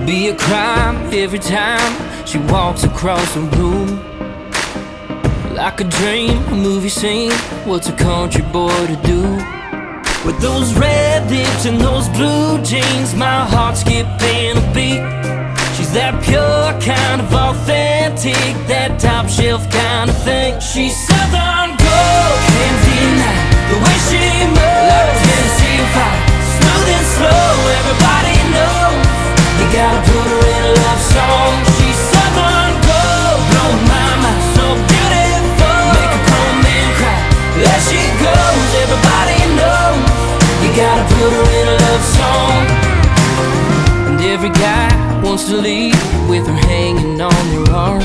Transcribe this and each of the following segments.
be a crime every time she walks across the room. Like a dream, a movie scene, what's a country boy to do? With those red lips and those blue jeans, my heart's skipping a beat. She's that pure kind of authentic, that top shelf kind of thing. She's Southern gold, can't deny the way she moves. Like a Tennessee fire, smooth and slow, everybody knows. You gotta put her in a love song. She's Southern gold, blow my mind, so beautiful. Make a grown man cry, there she goes, everybody knows. You gotta put her in a love song. And every guy wants to leave with her hanging on their arm.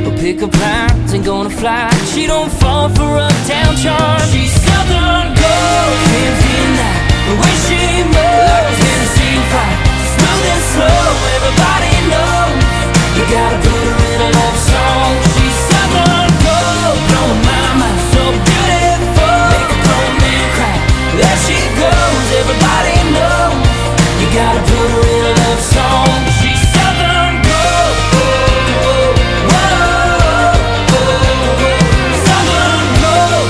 Her pickup lines ain't gonna fly, she don't fall for uptown charm. She's Southern gold, can't deny the way she moves. Like a Tennessee fire, smooth and slow, everybody knows. You gotta put her in a love song. She's Southern gold, blowing my mind, so beautiful. Make a grown man cry, there she goes, everybody knows. You gotta put her in a love song. She's Southern gold, Southern gold,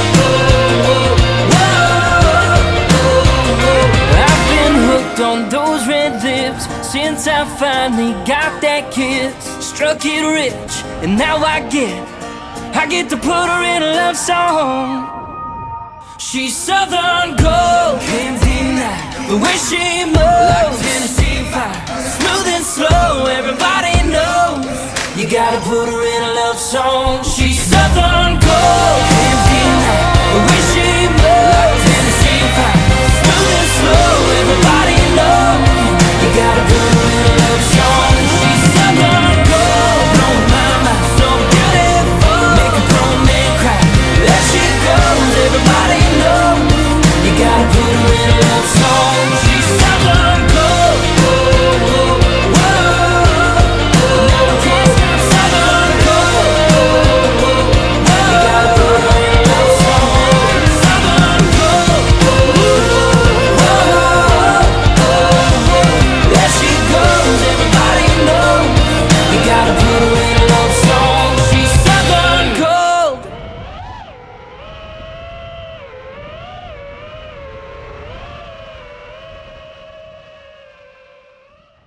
I've been hooked on those red lips since I finally got that kiss. Struck it rich, and now I get to put her in a love song. She's Southern gold, can't deny the way she moves. Like a Tennessee fire, smooth and slow, everybody knows. You gotta put her in a love song. She's Southern gold, can't deny the way she moves. Like a Tennessee fire, smooth and slow, everybody knows. You gotta